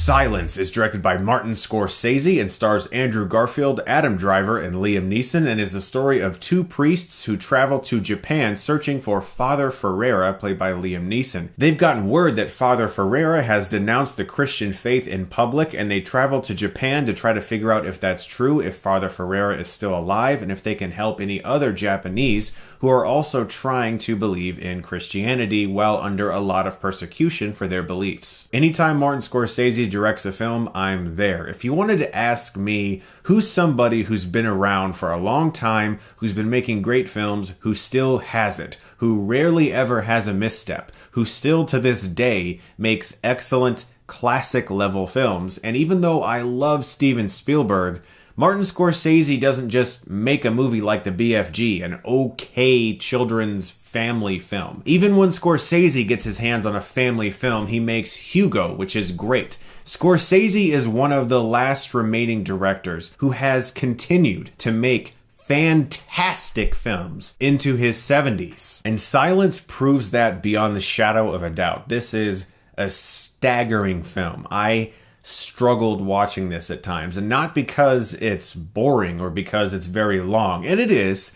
Silence is directed by Martin Scorsese and stars Andrew Garfield, Adam Driver, and Liam Neeson, and is the story of two priests who travel to Japan searching for Father Ferreira, played by Liam Neeson. They've gotten word that Father Ferreira has denounced the Christian faith in public, and they travel to Japan to try to figure out if that's true, if Father Ferreira is still alive, and if they can help any other Japanese who are also trying to believe in Christianity while under a lot of persecution for their beliefs. Anytime Martin Scorsese directs a film, I'm there. If you wanted to ask me who's somebody who's been around for a long time, who's been making great films, who still has it, who rarely ever has a misstep, who still to this day makes excellent classic level films, and even though I love Steven Spielberg, Martin Scorsese doesn't just make a movie like the BFG, an okay children's family film. Even when Scorsese gets his hands on a family film, he makes Hugo, which is great. Scorsese is one of the last remaining directors who has continued to make fantastic films into his 70s. And Silence proves that beyond the shadow of a doubt. This is a staggering film. I struggled watching this at times, and not because it's boring or because it's very long, and it is,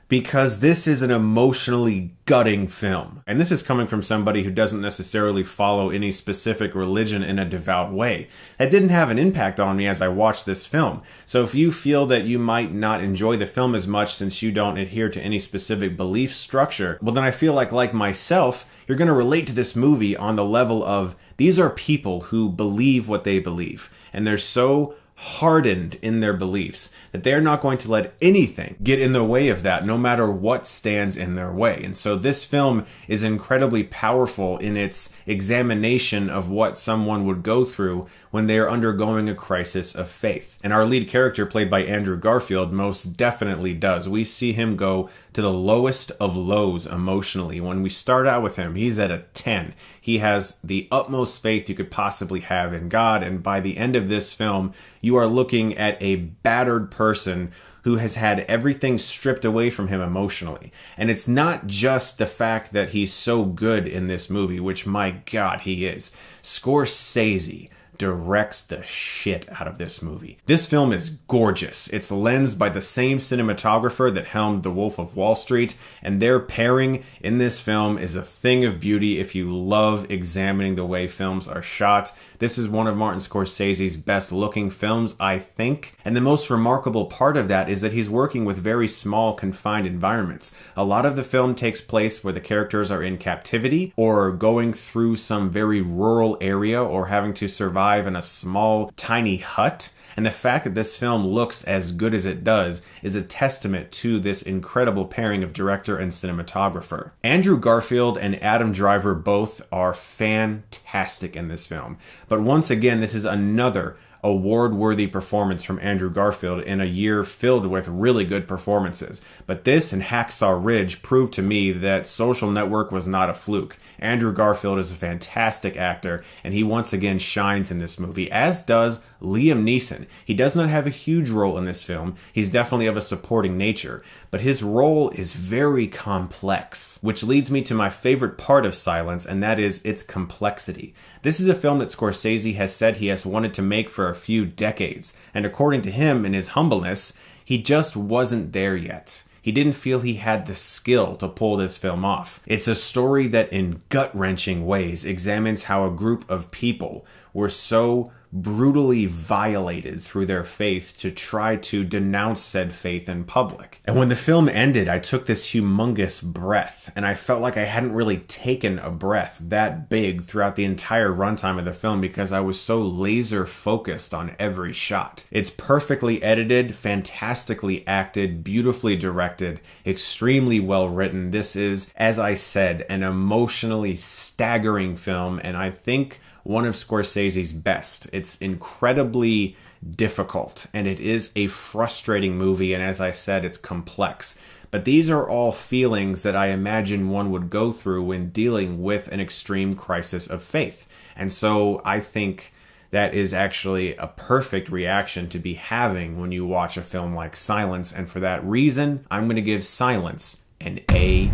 because this is an emotionally gutting film. And this is coming from somebody who doesn't necessarily follow any specific religion in a devout way. That didn't have an impact on me as I watched this film. So if you feel that you might not enjoy the film as much since you don't adhere to any specific belief structure, well then I feel like myself, you're going to relate to this movie on the level of these are people who believe what they believe. And they're so hardened in their beliefs that they're not going to let anything get in the way of that, no matter what stands in their way. And so this film is incredibly powerful in its examination of what someone would go through when they are undergoing a crisis of faith. And our lead character, played by Andrew Garfield, most definitely does. We see him go to the lowest of lows emotionally. When we start out with him, he's at a 10. He has the utmost faith you could possibly have in God, and by the end of this film, you are looking at a battered person who has had everything stripped away from him emotionally. And it's not just the fact that he's so good in this movie, which my God, he is. Scorsese directs the shit out of this movie. This film is gorgeous. It's lensed by the same cinematographer that helmed The Wolf of Wall Street, and their pairing in this film is a thing of beauty if you love examining the way films are shot. This is one of Martin Scorsese's best looking films, I think, and the most remarkable part of that is that he's working with very small, confined environments. A lot of the film takes place where the characters are in captivity or going through some very rural area or having to survive in a small, tiny hut. And the fact that this film looks as good as it does is a testament to this incredible pairing of director and cinematographer. Andrew Garfield and Adam Driver both are fantastic in this film. But once again, this is another award-worthy performance from Andrew Garfield in a year filled with really good performances. But this and Hacksaw Ridge proved to me that Social Network was not a fluke. Andrew Garfield is a fantastic actor, and he once again shines in this movie, as does Liam Neeson. He does not have a huge role in this film. He's definitely of a supporting nature, but his role is very complex, which leads me to my favorite part of Silence, and that is its complexity. This is a film that Scorsese has said he has wanted to make for a few decades, and according to him, in his humbleness, he just wasn't there yet. He didn't feel he had the skill to pull this film off. It's a story that in gut-wrenching ways examines how a group of people were so brutally violated through their faith to try to denounce said faith in public. And when the film ended, I took this humongous breath, and I felt like I hadn't really taken a breath that big throughout the entire runtime of the film because I was so laser focused on every shot. It's perfectly edited, fantastically acted, beautifully directed, extremely well written. This is, as I said, an emotionally staggering film, and I think one of Scorsese's best. It's incredibly difficult, and it is a frustrating movie, and as I said, it's complex. But these are all feelings that I imagine one would go through when dealing with an extreme crisis of faith. And so I think that is actually a perfect reaction to be having when you watch a film like Silence, and for that reason, I'm going to give Silence an A+.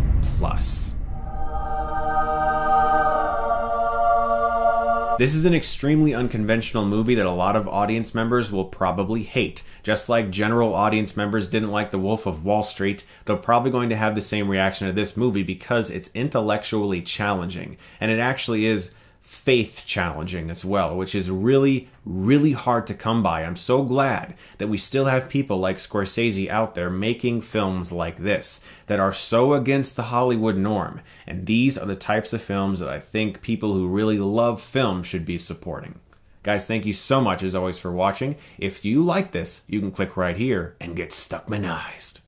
This is an extremely unconventional movie that a lot of audience members will probably hate. Just like general audience members didn't like The Wolf of Wall Street, they're probably going to have the same reaction to this movie because it's intellectually challenging. And it actually is faith challenging as well, which is really, really hard to come by. I'm so glad that we still have people like Scorsese out there making films like this that are so against the Hollywood norm. And these are the types of films that I think people who really love film should be supporting. Guys, thank you so much as always for watching. If you like this, you can click right here and get Stuckmanized.